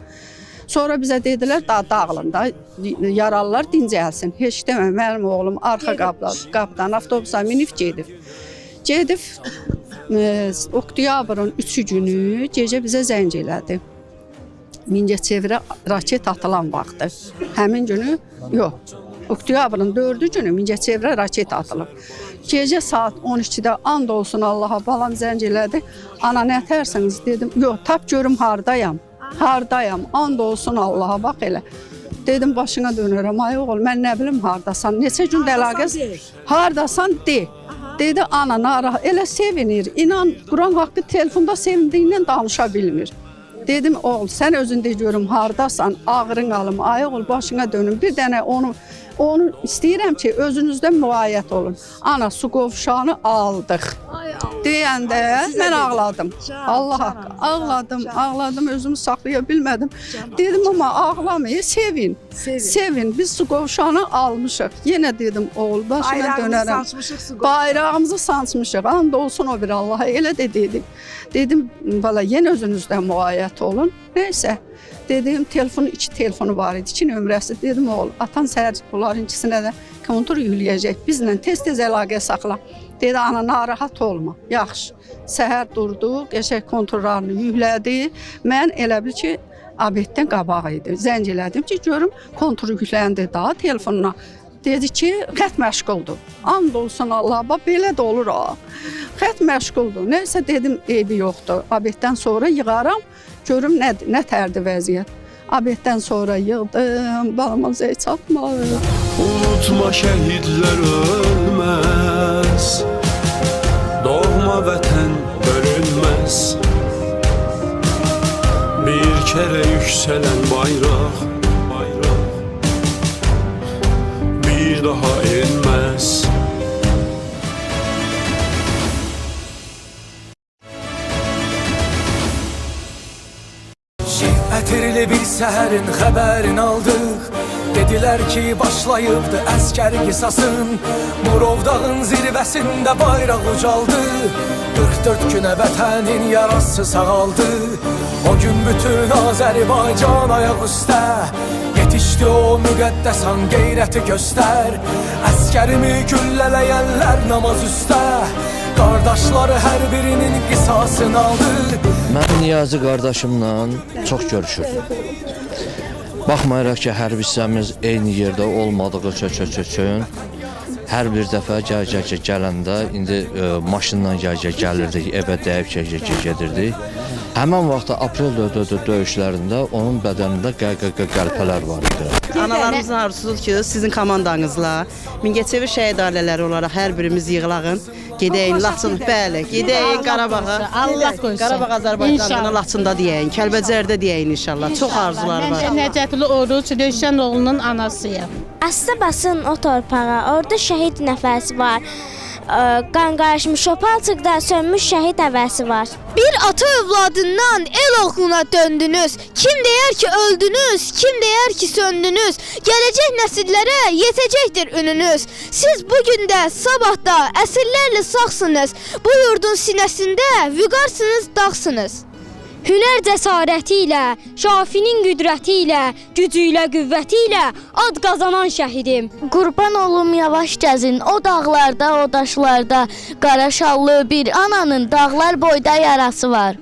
Sonra bizə dedilər, dağılın da, yaralılar dincəlsin. Heç demə, mənim oğlum arxa qapıdan avtobusa minib gedib. Gedib, oktyabrın 3-cü günü gecə bizə zəng elədi. Mingəçevirə raket atılan vaxtı. Həmin günü, yox, oktyabrın 4-cü günü Mingəçevirə raket atılıb. Gecə saat 12-də and olsun Allaha balam zəng elədi. Ana nə tərsiniz dedim. Yox, tap görüm hardayam. Hardayam. And olsun Allaha bax elə. Dedim başına dönürəm. Ay oğul mən nə bilim hardasan. Neçə gün əlaqəs. Hardasan de. Dedi ana narahat. Elə sevinir. İnan Quran haqqı telefonda sevindiyindən danışa bilmir. Dedim oğul sən özün de görüm hardasan. Ağrın alım. Ay oğul başına dönüm. Bir dənə onu istəyirəm ki, özünüzdə müayət olun. Ana su qovşağını aldıq. Deyəndə mən ağladım. Allah haqqı. Ağladım, özümü saxlaya bilmədim. Dedim amma ağlamayı sevin. Sevin. Biz su qovşağını almışıq. Yenə dedim oğul başına dönərəm. Bayrağımızı sancmışıq. And olsun o bir Allaha elə də dedim. Dedim valla yenə özünüzdə müayət olun. Neysə. Dedim iki telefonu var idi, 2 nömrəsi. Dedim oğul, atan səhər bunların ikisinə də kontur yükləyəcək. Bizlə tez-tez əlaqə saxla. Dedi ana narahat olma. Yaxşı. Səhər durdu, qəşəng konturlarını yüklədi. Mən elə bil ki, abeddən qabaq idi. Zəng elədim ki, görüm kontur yükləndi daha telefonuna. Dedi ki, xət məşğuldur. And olsun Allah, bax belə də olur ha. Xət məşğuldur. Nəysə dedim, eybi yoxdur. Abeddən sonra yığaram. Görüm nə tərdi vəziyyət. Abeddən sonra yığdım, balama zəy çatmadı. Unutma şəhidlər ölməz, doğma vətən bölünməz. Bir kərə yüksələn bayraq, bir daha enməz. Ətirli bir səhərin xəbərini aldıq. Dedilər ki, başlayıbdı əskər qisasın. Murovdağın zirvəsində bayraq ucaldı. 44 günə vətənin yarası sağaldı. O gün bütün Azərbaycan ayaq üstə. Yetişdi o müqəddəs an qeyrəti göstər. Əskərimi güllələyənlər namaz üstə. Qardaşları hər birinin qisasını aldı. Mən Niyazi qardaşımla çox görüşürdüm. Baxmayaraq ki, hərbi hissəmiz eyni yerdə olmadığı üçün hər bir dəfə gələndə indi maşınla gəlirdik, evə dəyib gedirdik. Həmən vaxtda aprel döyüşlərində onun bədənində qəlpələr var idi. Analarımızın arzusudur ki, sizin komandanızla Mingəçevir şəhid ailələri olaraq hər birimiz yığılağın. Gedəyin Laçın, bəli, gedəyin Qarabağa. Allah qoysun. Qarabağ Azərbaycanın Laçında deyəyin, Kəlbəcərdə deyəyin inşallah. Çox arzular var. Mən Nəcətli Oruc, Rövşən oğlunun anasıyam. Aslı basın o torpağa, orada şəhid nəfəsi var. Qan qarışmış o palçıqda sönmüş şəhid həvəsi var. Bir ata övladından el oğluna döndünüz. Kim deyər ki öldünüz, kim deyər ki söndünüz. Gələcək nəsillərə yetəcəkdir ününüz. Siz bugün də, sabah da əsrlərlə sağsınız. Bu yurdun sinəsində vüqarsınız, dağsınız. Hünər cəsarəti ilə, Şafinin qüdrəti ilə, gücü ilə, qüvvəti ilə ad qazanan şəhidim. Qurban olum yavaş gəzin o dağlarda, o daşlarda. Qara şallı bir ananın dağlar boyda yarası var.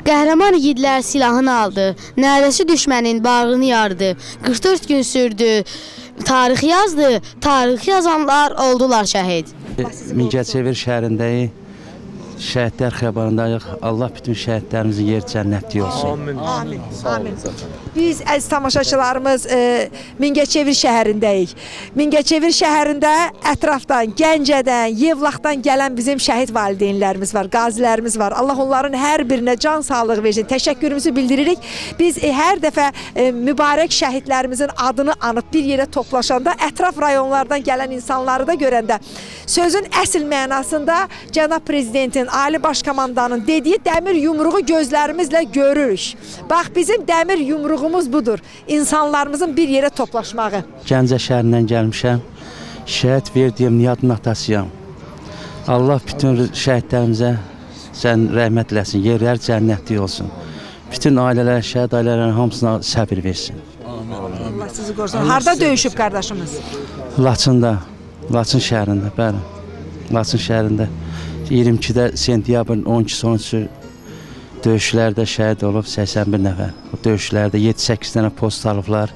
Qəhrəman igidlər silahını aldı. Nərəsi düşmənin bağrını yardı. 44 gün sürdü. Tarix yazdı. Tarix yazanlar oldular şəhid. Mingəçevir şəhərindəyik. Şəhidlər xiyabanındayıq. Allah bütün şəhidlərimizin yeri cənnətli olsun. Amin. Amin. Biz əziz tamaşaçılarımız Mingəçevir şəhərindəyik. Mingəçevir şəhərində ətrafdan, Gəncədən, Yevlaxdan gələn bizim şəhid valideynlərimiz var, qazilərimiz var. Allah onların hər birinə can sağlığı versin. Təşəkkürümüzü bildiririk. Biz hər dəfə mübarək şəhidlərimizin adını anıb bir yerə toplaşanda ətraf rayonlardan gələn insanları da görəndə sözün əsl mənasında cənab prezidentin, Ali Baş Komandanın dediyi dəmir yumruğu gözlərimizlə görürük. Bax bizim dəmir yumruğumuz budur. İnsanlarımızın bir yerə toplaşmağı. Gəncə şəhərindən gəlmişəm. Şəhid verdiyim Niyadın atasıyam. Allah bütün şəhidlərimizə sən rəhmət eləsin, yerlər cənnətli olsun. Bütün ailələr, şəhid ailələrin hamısına səbir versin. Allah sizi qorusun. Harda döyüşüb qardaşımız? Laçında, Laçın şəhərində, bəli. Laçın şəhərində 22-də sentyabrın 12-13-ü döyüşlərdə şəhid olub 81 nəfər. O döyüşlərdə 7-8 dənə post alıblar.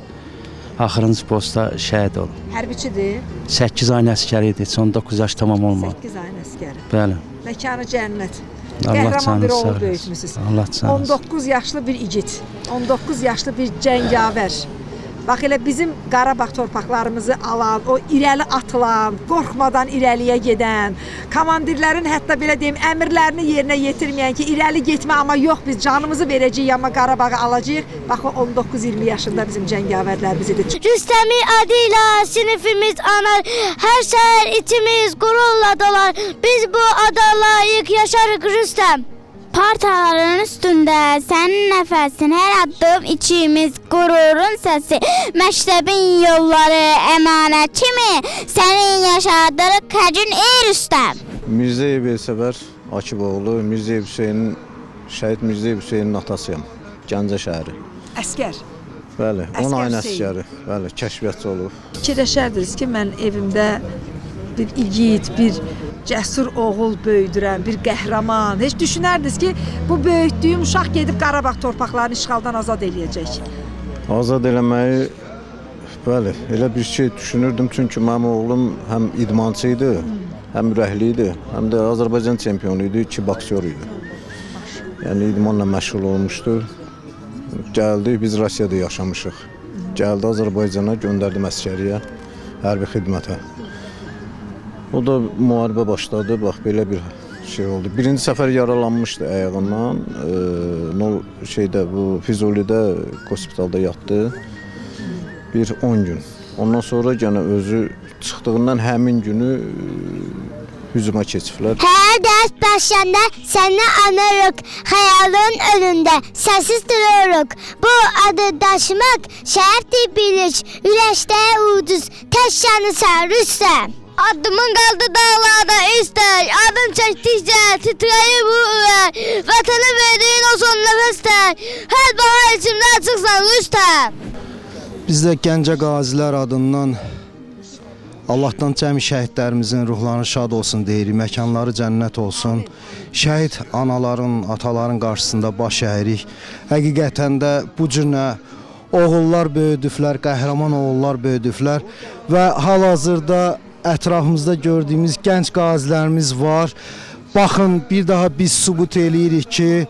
axırıncı postda şəhid olub. Hərbiçidir. 8 ayın əskəri idi, heç 19 yaş tamam olmadı. 8 ayın əskəri. Bəli. Məkanı cənnət. Allah Qəhrəman canını bir sağ oğul eləsin. böyütmüsünüz. Allah canını 19 yaşlı bir igid, 19 yaşlı bir cəngavər. Bax elə bizim Qarabağ torpaqlarımızı alan, o irəli atılan, qorxmadan irəliyə gedən, komandirlərin hətta belə deyim, əmrlərini yerinə yetirməyən ki, irəli getmə, amma yox, biz canımızı verəcəyik, amma Qarabağı alacağıq. Bax o 19-20 yaşında bizim cəngavərlər bizidir. Rüstəmi adıyla sinifimiz anar, hər şəhər içimiz qürurla dolar. Biz bu ada layık yaşarıq Rüstəm. Partaların üstündə sənin nəfəsin, hər addım içimiz qürurun səsi. Məktəbin yolları əmanət kimi sənin yaşadırıq kəcün ey Rüstəm. Mirzəyev Elsəvər Akiboğlu, Mirzəyev Hüseynin, şəhid Mirzəyev Hüseynin atasıyam, Gəncə şəhəri. Əskər. Bəli, 10 ayın Hüseyin. əskəri, bəli, kəşfiyyatçı olub. Fikirləşərdiniz ki, mən evimdə bir igid, bir cəsur oğul böyüdürəm, bir qəhrəman. Heç düşünərdiniz ki, bu böyütdüyüm uşaq gedib Qarabağ torpaqlarını işğaldan azad eləyəcək. Azad eləməyi, bəli, elə bir şey düşünürdüm. Çünki mənim oğlum həm idmançı idi, həm ürəkli idi, həm də Azərbaycan çempionu idi, 2 boksyor idi. Yəni idmanla məşğul olmuşdu. Gəldi, biz Rusiyada yaşamışıq. Gəldi Azərbaycana, göndərdim əskəriyə, hərbi xidmətə. O da müharibə başladı, bax belə bir şey oldu. Birinci səfər yaralanmışdı ayağından, bu Füzulidə hospitalda yatdı, bir 10 gün. Ondan sonra gene özü çıxdığından həmin günü hücuma keçiblər. Hər dərs başlayanda səni anırıq, xəyalın önündə səsiz dururuq. Bu adı daşımaq şəhərdir bilik, ürəkdə ucuz, tək şanısan Rüstəm. Adımın qaldı dağlarda istək, adım çəkdikcə titrəyir bu ürək. Vətənə verdiyin o son nəfəstək, hər bahar içimdə açıqsan Rüstəm. Biz də Gəncə qazilər adından Allahdan cəmi şəhidlərimizin ruhları şad olsun deyirik, məkanları cənnət olsun. Şəhid anaların, ataların qarşısında baş əyirik. Həqiqətən də bu cürə oğullar böyüdüblər, qəhrəman oğullar böyüdüblər və hal-hazırda ətrafımızda gördüyümüz gənc qazilərimiz var. Baxın, bir daha biz sübut eləyirik ki,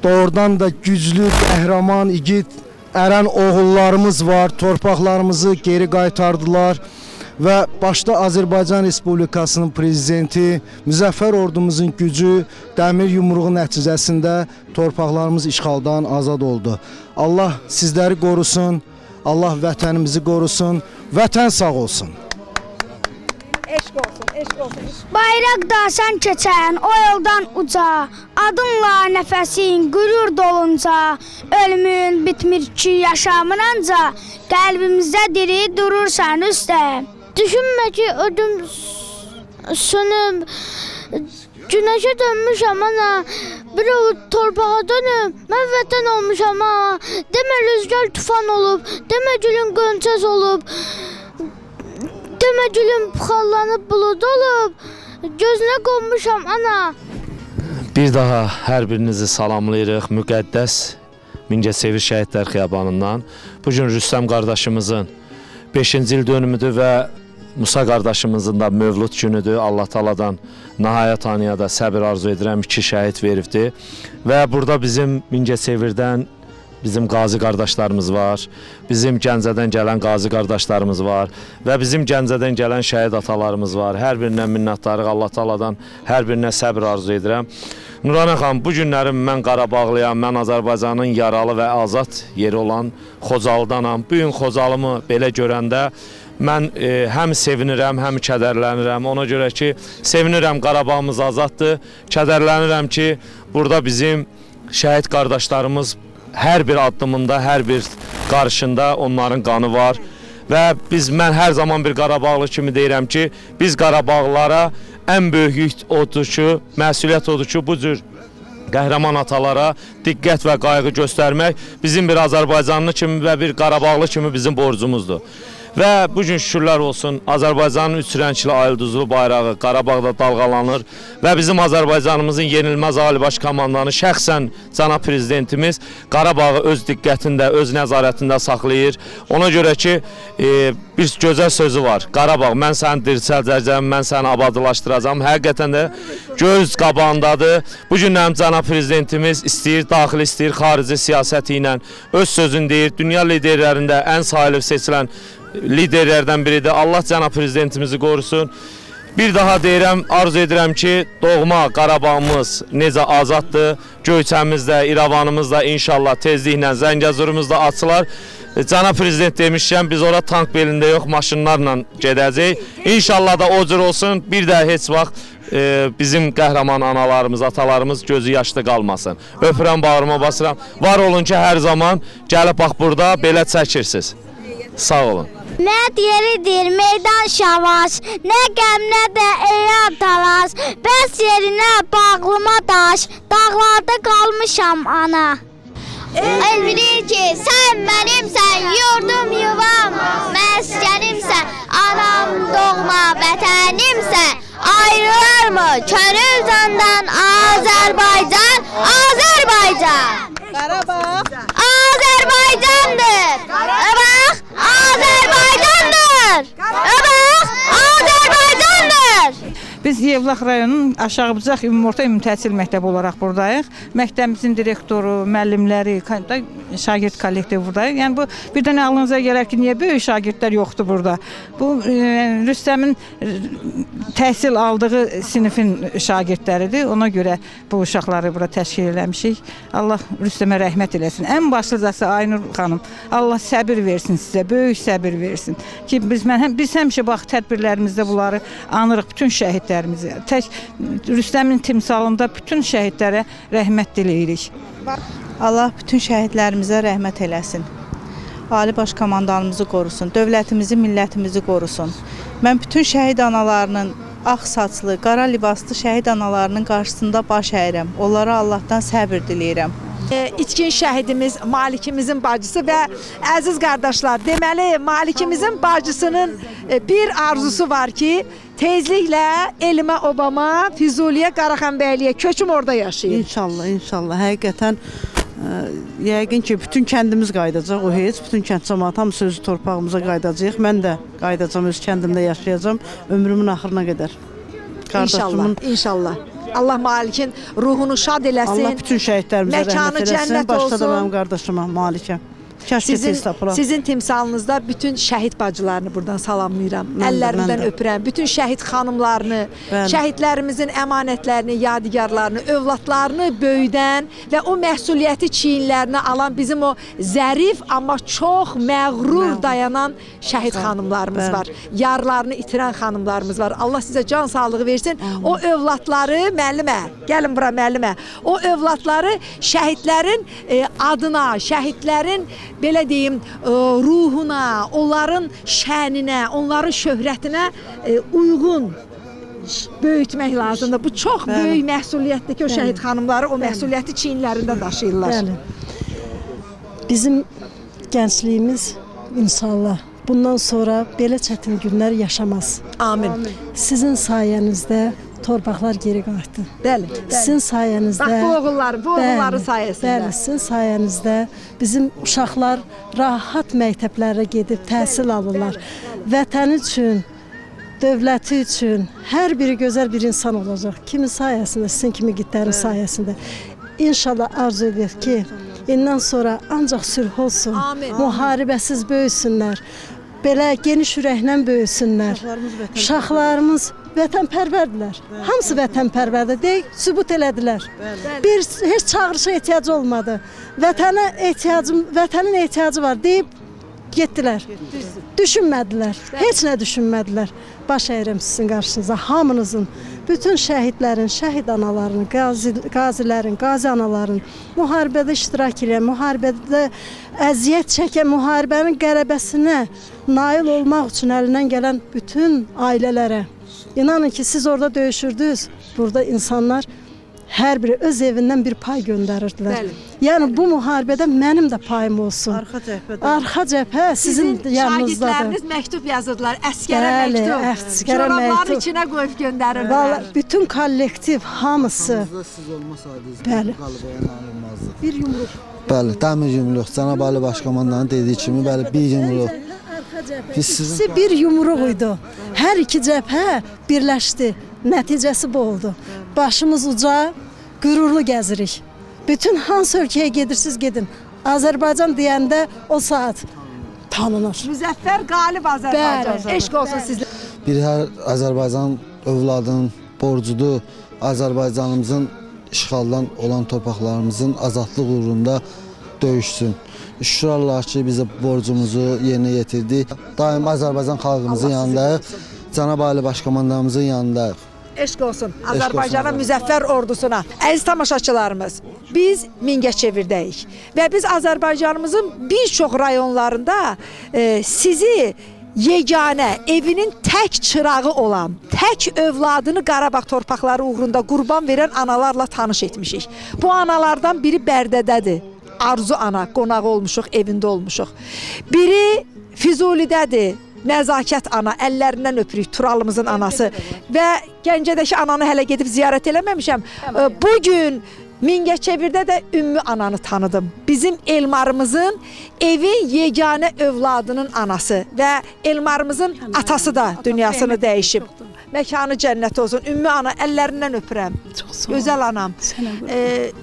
doğrudan da güclü, qəhrəman, igid, ərən oğullarımız var. Torpaqlarımızı geri qaytardılar və başda Azərbaycan Respublikasının prezidenti, müzəffər ordumuzun gücü, dəmir yumruğu nəticəsində torpaqlarımız işğaldan azad oldu. Allah sizləri qorusun, Allah vətənimizi qorusun, vətən sağ olsun. Eşq olsun, eşq olsun. Bayraq daşan keçən o yoldan uca, adınla nəfəsin qürur dolunca, ölümün bitmir ki yaşamın anca, qəlbimizdə diri durursan Rüstəm. Düşünmə ki ödüm sönüb, güneşe dönmüşəm ana, bir o torpağa dönüb, mən vətən olmuşam ha. Demə rüzgar tufan olub, demə gülün qönçəz olub, demə gülün puxallanıb bulud olub, gözünə qonmuşam ana. Bir daha hər birinizi salamlayırıq müqəddəs Mingəçevir Şəhidlər Xiyabanından. Bugün Rüstəm qardaşımızın 5-ci il dönümüdür və Musa qardaşımızın da mövlud günüdür. Allah Taaladan nəhayət aniyada səbir arzu edirəm, 2 şəhid veribdir. Və burada bizim Mingəçevirdən bizim qazi qardaşlarımız var, bizim Gəncədən gələn qazi qardaşlarımız var və bizim Gəncədən gələn şəhid atalarımız var. Hər birinə minnətdarıq, Allah Taaladan hər birinə səbir arzu edirəm. Nurana xanım, bu günlərim mən Qarabağlıyam, mən Azərbaycanın yaralı və azad yeri olan Xocalıdanam. Bu gün Xocalımı belə görəndə mən həm sevinirəm, həm kədərlənirəm. Ona görə ki, sevinirəm Qarabağımız azaddır, kədərlənirəm ki, burada bizim şəhid qardaşlarımız hər bir addımında, hər bir qarşında onların qanı var. Və mən hər zaman bir Qarabağlı kimi deyirəm ki, biz Qarabağlılara ən böyük yük odur ki, məsuliyyət odur ki, bu cür qəhrəman atalara diqqət və qayğı göstərmək bizim bir Azərbaycanlı kimi və bir Qarabağlı kimi bizim borcumuzdur. Və bu gün şükürlər olsun Azərbaycanın üç rəngli ayılduzlu bayrağı Qarabağda dalğalanır və bizim Azərbaycanımızın yenilməz Ali Baş Komandanı şəxsən cənab prezidentimiz Qarabağı öz diqqətində, öz nəzarətində saxlayır. Ona görə ki, bir gözəl sözü var. Qarabağ, mən səni dirçəldəcəm, mən səni abadlaşdıracam. Həqiqətən də göz qabağındadır. Bu günlərim cənab prezidentimiz istəyir, daxili istəyir, xarici siyasəti ilə öz sözünü deyir. Dünya liderlərində ən sayılıb seçilən liderlərdən biridir. Allah cənab prezidentimizi qorusun. Bir daha deyirəm, arzu edirəm ki, doğma Qarabağımız necə azaddır, Göyçəmiz də, İrəvanımız da inşallah tezliklə, Zəngəzurumuz da açılar. Cənab prezident demişkən, biz ora tank belində yox, maşınlarla gedəcəyik. İnşallah da o cür olsun. Bir də heç vaxt bizim qəhrəman analarımız, atalarımız gözü yaşlı qalmasın. Öpürəm, bağrıma basıram. Var olun ki, hər zaman gəlib bax burada belə çəkirsiniz. Sağ olun. Mət yeridir meydan şavaş, nə qəm nə də eyyar talaş, bəs yerinə bağlıma daş, dağlarda qalmışam ana. El bilir ki, sən mənimsən, yurdum yuvam, məskənimsən, anam doğma vətənimsən, ayrılar mı könül candan Azərbaycan, Azərbaycan. Qarabağ Azərbaycandır. Qarabağ Azərbaycandır. Qarabağ Azərbaycandır. Biz Yevlax rayonunun Aşağı Bucaq Ümumi Orta Ümumi Təhsil Məktəbi olaraq buradayıq. Məktəbimizin direktoru, müəllimləri, şagird kollektivi buradayıq. Yəni bu bir dənə ağlınıza gələr ki, niyə böyük şagirdlər yoxdur burada? Bu Rüstəmin təhsil aldığı sinifin şagirdləridir. Ona görə bu uşaqları bura təşkil eləmişik. Allah Rüstəmə rəhmət eləsin. Ən başlıcası Aynur xanım, Allah səbir versin sizə, böyük səbir versin. Ki biz həmişə bax tədbirlərimizdə bunları anırıq, bütün şəhidlər. Tək Rüstəmin timsalında bütün şəhidlərə rəhmət diləyirik. Allah bütün şəhidlərimizə rəhmət eləsin. Ali Baş Komandanımızı qorusun, dövlətimizi, millətimizi qorusun. Mən bütün şəhid analarının, ağ saçlı, qara libaslı şəhid analarının qarşısında baş əyirəm. Onlara Allahdan səbir diləyirəm. İçkin şəhidimiz, Malikimizin bacısı və əziz qardaşlar, deməli Malikimizin bacısının bir arzusu var ki, tezliklə Elmə Obama, Füzuliyə, Qaraxanbəyliyə köçüm orada yaşayır. İnşallah, inşallah. Həqiqətən yəqin ki, bütün kəndimiz qayıdacaq, o heç, bütün kənd cəmaat hamısı öz torpağımıza qayıdacaq. Mən də qayıdacam, öz kəndimdə yaşayacam ömrümün axırına qədər. İnşallah, inşallah. Allah Malikin ruhunu şad eləsin. Allah bütün şəhidlərimizə rəhmət eləsin. Başda da mənim qardaşıma Malikəm. Sizin timsalınızda bütün şəhid bacılarını buradan salamlayıram. Əllərindən öpürəm. Bütün şəhid xanımlarını, şəhidlərimizin əmanətlərini, yadigarlarını, övladlarını böyüdən və o məsuliyyəti çiyinlərinə alan bizim o zərif, amma çox məğrur dayanan şəhid xanımlarımız var. Yarlarını itirən xanımlarımız var. Allah sizə can sağlığı versin. O övladları, müəllimə, gəlin bura müəllimə, o övladları şəhidlərin adına, şəhidlərin belə deyim, ruhuna, onların şəninə, onların şöhrətinə uyğun böyütmək lazımdır. Bu çox böyük məsuliyyətdir ki, o şəhid xanımları o məsuliyyəti çiyinlərində daşıyırlar. Bizim gəncliyimiz inşallah bundan sonra belə çətin günlər yaşamaz. Amin. Sizin sayənizdə torpaqlar geri qayıtdı. Bəli. Sizin sayənizdə. Bax bu oğulların sayəsində. Bəli, sizin sayənizdə bizim uşaqlar rahat məktəblərə gedib təhsil alırlar. Vətəni üçün, dövləti üçün hər biri gözəl bir insan olacaq. Kimin sayəsində, sizin kimi igidlərin sayəsində. İnşallah arzu edir ki, indən sonra ancaq sülh olsun, müharibəsiz böyüsünlər. Belə geniş ürəklə böyüsünlər. Uşaqlarımız vətənpərvərdirlər. Hamısı vətənpərvərdir. Deyək, sübut elədilər. Heç çağırışa ehtiyacı olmadı. Vətənin ehtiyacı var deyib getdilər. Düşünmədilər. Heç nə düşünmədilər. Baş əyirəm sizin qarşınıza hamınızın, bütün şəhidlərin, şəhid anaların, qazilərin, qazi anaların, müharibədə iştirak edən, müharibədə əziyyət çəkən, müharibənin qələbəsinə nail olmaq üçün əlindən gələn bütün ailələrə. İnanın ki, siz orada döyüşürdünüz, burada insanlar hər biri öz evindən bir pay göndərirdilər. Bəli. Yəni bu müharibədə mənim də payım olsun. Arxa cəbhədə. Arxa cəbhə sizin yanınızdadır. Şagirdləriniz məktub yazırdılar, əskərə Bəli, məktub. əskərə Corabların məktub. içinə qoyub göndərirdilər. Vallahi bütün kollektiv hamısı Siz olmasaydınız Bəli. qələbəyə nail olmazdı. bir yumruq. Bəli, dəmir yumruq. Cənab Ali Baş Komandanın dediyi kimi, bəli, bir yumruq. Biz sizin İkisi bir yumruq idi. Hər iki cəbhə birləşdi. Nəticəsi bu oldu. Başımız uca, qürurlu gəzirik. Bütün hansı ölkəyə gedirsiniz gedin. Azərbaycan deyəndə o saat tanınır. Müzəffər qalib Azərbaycan. Bəli. Eşq olsun sizə. bir hər Azərbaycan övladının borcudur. Azərbaycanımızın işğaldan olan torpaqlarımızın azadlıq uğrunda döyüşsün. Şükür Allah ki, biz bu borcumuzu yerinə yetirdik. Daim Azərbaycan xalqımızın yanındayıq. Cənab Ali Baş Komandanımızın yanındayıq. Eşq olsun Azərbaycana, müzəffər ordusuna. Əziz tamaşaçılarımız, biz Mingəçevirdəyik və biz Azərbaycanımızın bir çox rayonlarında sizi yeganə, evinin tək çırağı olan, tək övladını Qarabağ torpaqları uğrunda qurban verən analarla tanış etmişik. Bu analardan biri Bərdədədir. Arzu ana, qonaq olmuşuq, evində olmuşuq. Biri Füzulidədir. Nəzakət ana, əllərindən öpürük, Turalımızın anası və Gəncədəki ananı hələ gedib ziyarət eləməmişəm. Bugün Mingəçevirdə də Ümmü ananı tanıdım. Bizim Elmarımızın evi yeganə övladının anası və Elmarımızın atası da dünyasını dəyişib. Məkanı cənnət olsun. Ümmü ana, əllərindən öpürəm. Gözəl anam.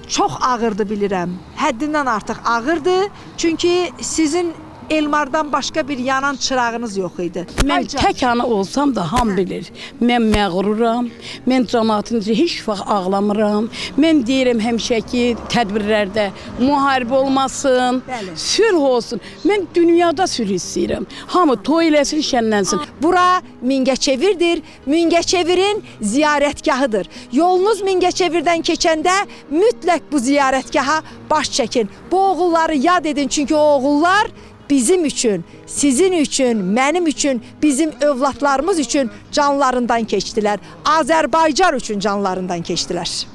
Çox ağırdı bilirəm. Həddindən artıq ağırdı. Çünki sizin Elmardan başqa bir yanan çırağınız yox idi. Mən tək ana olsam da ham bilir. Mən məğruram. Mən cəmaatınca heç vaxt ağlamıram. Mən deyirəm həmişə ki, tədbirlərdə müharibə olmasın, sülh olsun. Mən dünyada sülh istəyirəm. Hamı toy eləsin, şənlənsin. Bura Mingəçevirdir. Mingəçevirin ziyarətgahıdır. Yolunuz Mingəçevirdən keçəndə mütləq bu ziyarətgaha baş çəkin. Bu oğulları yad edin, çünki o oğullar bizim üçün, sizin üçün, mənim üçün, bizim övladlarımız üçün canlarından keçdilər. Azərbaycan üçün canlarından keçdilər.